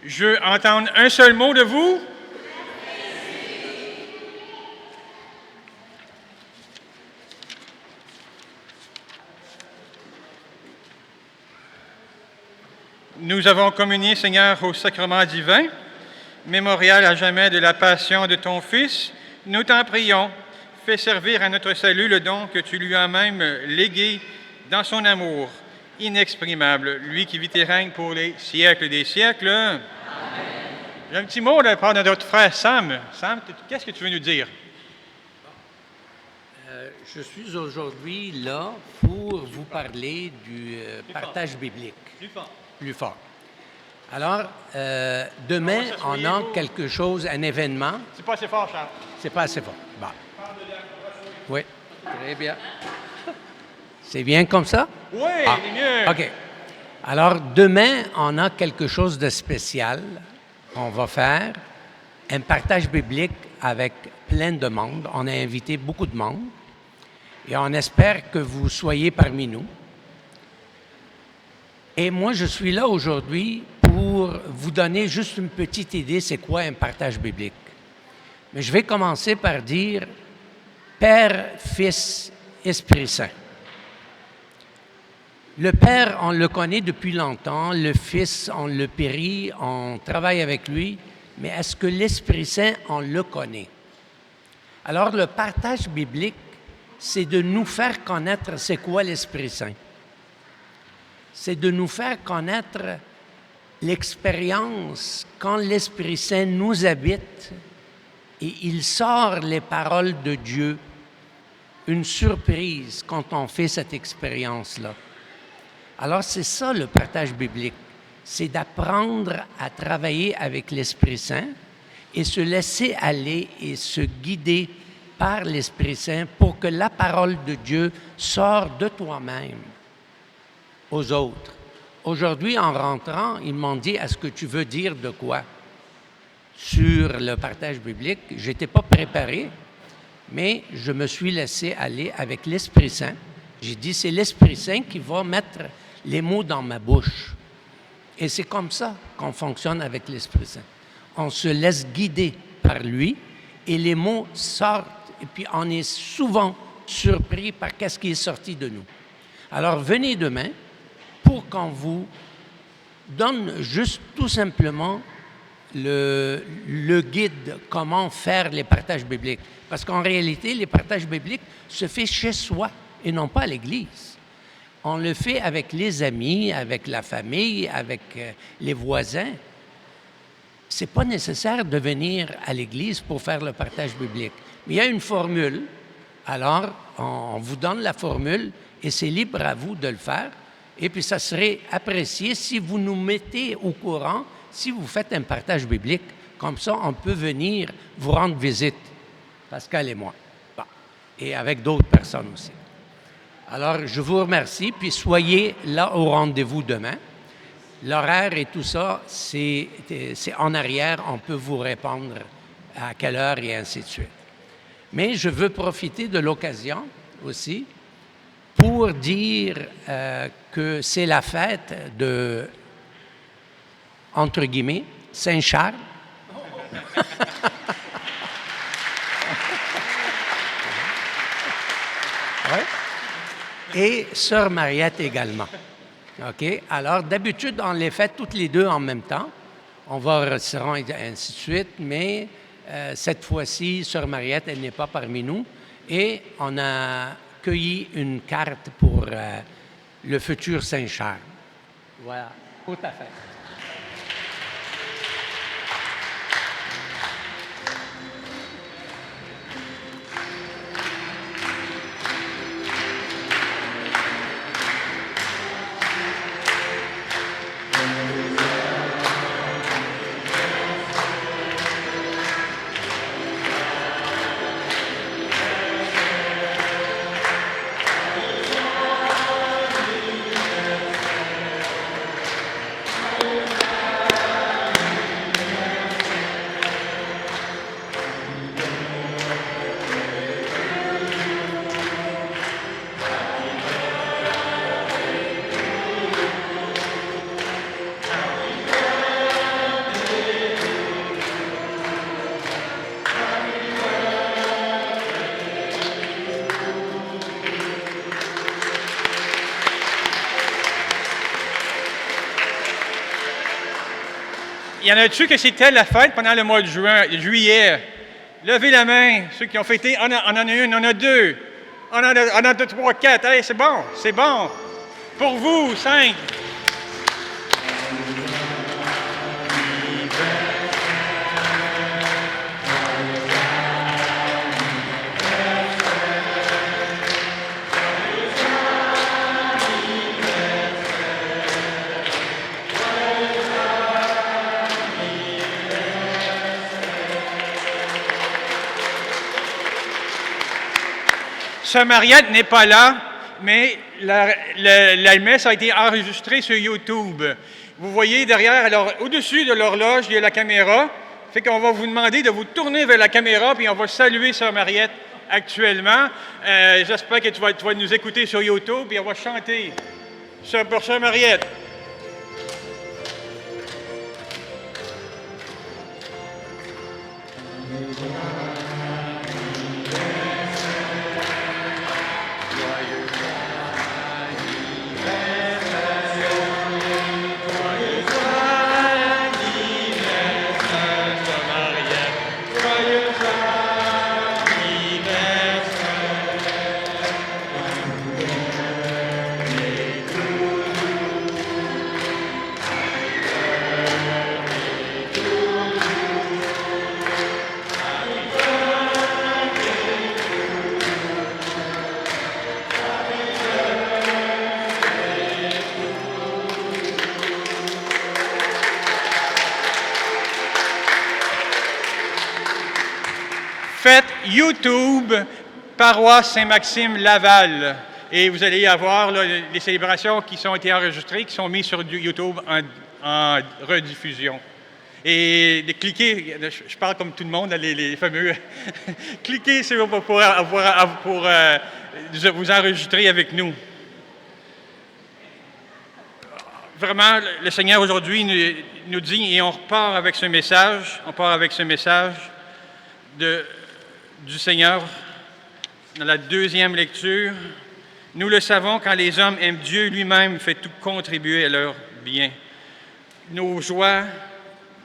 Je veux entendre un seul mot de vous. Nous avons communié, Seigneur, au sacrement divin, mémorial à jamais de la passion de ton Fils. Nous t'en prions, fais servir à notre salut le don que tu lui as même légué dans son amour inexprimable, lui qui vit et règne pour les siècles des siècles. Amen. J'ai un petit mot de la part de notre frère Sam. Sam, qu'est-ce que tu veux nous dire? Je suis aujourd'hui là pour vous parler du partage biblique. Plus fort. Alors, demain, on a quelque chose, un événement. C'est pas assez fort, Charles. C'est pas assez fort. Bon. Oui, très bien. C'est bien comme ça? Oui, c'est mieux. OK. Alors, demain, on a quelque chose de spécial. On va faire un partage biblique avec plein de monde. On a invité beaucoup de monde et on espère que vous soyez parmi nous. Et moi, je suis là aujourd'hui pour vous donner juste une petite idée, c'est quoi un partage biblique. Mais je vais commencer par dire Père, Fils, Esprit Saint. Le Père, on le connaît depuis longtemps. Le Fils, on le périt, on travaille avec lui. Mais est-ce que l'Esprit Saint, on le connaît? Alors, le partage biblique, c'est de nous faire connaître c'est quoi l'Esprit Saint. C'est de nous faire connaître l'expérience quand l'Esprit Saint nous habite et il sort les paroles de Dieu. Une surprise quand on fait cette expérience-là. Alors, c'est ça le partage biblique. C'est d'apprendre à travailler avec l'Esprit Saint et se laisser aller et se guider par l'Esprit Saint pour que la parole de Dieu sorte de toi-même aux autres. Aujourd'hui, en rentrant, ils m'ont dit « Est-ce que tu veux dire de quoi ?» sur le partage biblique. Je n'étais pas préparé, mais je me suis laissé aller avec l'Esprit Saint. J'ai dit « C'est l'Esprit Saint qui va mettre les mots dans ma bouche. » Et c'est comme ça qu'on fonctionne avec l'Esprit Saint. On se laisse guider par lui et les mots sortent et puis on est souvent surpris par qu'est-ce qui est sorti de nous. Alors venez demain pour qu'on vous donne juste tout simplement le guide comment faire les partages bibliques. Parce qu'en réalité, les partages bibliques se font chez soi et non pas à l'Église. On le fait avec les amis, avec la famille, avec les voisins. Ce n'est pas nécessaire de venir à l'Église pour faire le partage biblique. Mais il y a une formule. Alors, on vous donne la formule et c'est libre à vous de le faire. Et puis, ça serait apprécié si vous nous mettez au courant si vous faites un partage biblique. Comme ça, on peut venir vous rendre visite, Pascal et moi. Bon. Et avec d'autres personnes aussi. Alors, je vous remercie, puis soyez là au rendez-vous demain. L'horaire et tout ça, c'est en arrière, on peut vous répondre à quelle heure et ainsi de suite. Mais je veux profiter de l'occasion aussi pour dire que c'est la fête de, entre guillemets, Saint-Charles. Ouais. Et Sœur Mariette également. OK? Alors, d'habitude, on les fait toutes les deux en même temps. On va au restaurant et ainsi de suite, mais cette fois-ci, Sœur Mariette, elle n'est pas parmi nous. Et on a cueilli une carte pour le futur Saint-Charles. Voilà, tout à fait. y en a-tu que c'était la fête pendant le mois de juillet? Levez la main, ceux qui ont fêté. On en a une, on en a deux. On en a deux, trois, quatre. Hey, c'est bon, c'est bon. Pour vous, 5. Sœur Mariette n'est pas là, mais la messe a été enregistrée sur YouTube. Vous voyez derrière, alors au-dessus de l'horloge, il y a la caméra. Fait qu'on va vous demander de vous tourner vers la caméra, puis on va saluer Sœur Mariette actuellement. J'espère que tu vas nous écouter sur YouTube, puis on va chanter pour Sœur Mariette. Faites YouTube, paroisse Saint-Maxime Laval. Et vous allez y avoir là, les célébrations qui ont été enregistrées, qui sont mises sur YouTube en rediffusion. Et cliquez, je parle comme tout le monde, les fameux, cliquez pour vous enregistrer avec nous. Vraiment, le Seigneur aujourd'hui nous dit, et on repart avec ce message, du Seigneur dans la deuxième lecture. Nous le savons, quand les hommes aiment Dieu, lui-même fait tout contribuer à leur bien. Nos joies,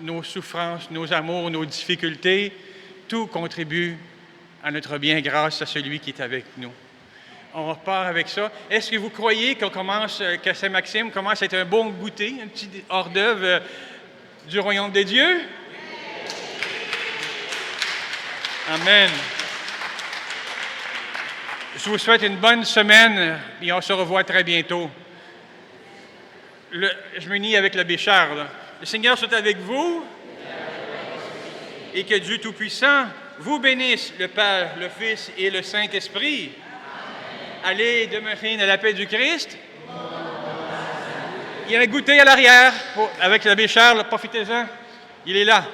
nos souffrances, nos amours, nos difficultés, tout contribue à notre bien grâce à celui qui est avec nous. On repart avec ça. Est-ce que vous croyez que Saint-Maxime commence à être un bon goûter, un petit hors-d'œuvre du royaume de Dieu? Amen. Je vous souhaite une bonne semaine et on se revoit très bientôt. Je m'unis avec l'abbé Charles. Le Seigneur soit avec vous et que Dieu Tout-Puissant vous bénisse, le Père, le Fils et le Saint-Esprit. Allez demeurer dans la paix du Christ. Il y a un goûter à l'arrière avec l'abbé Charles, profitez-en. Il est là.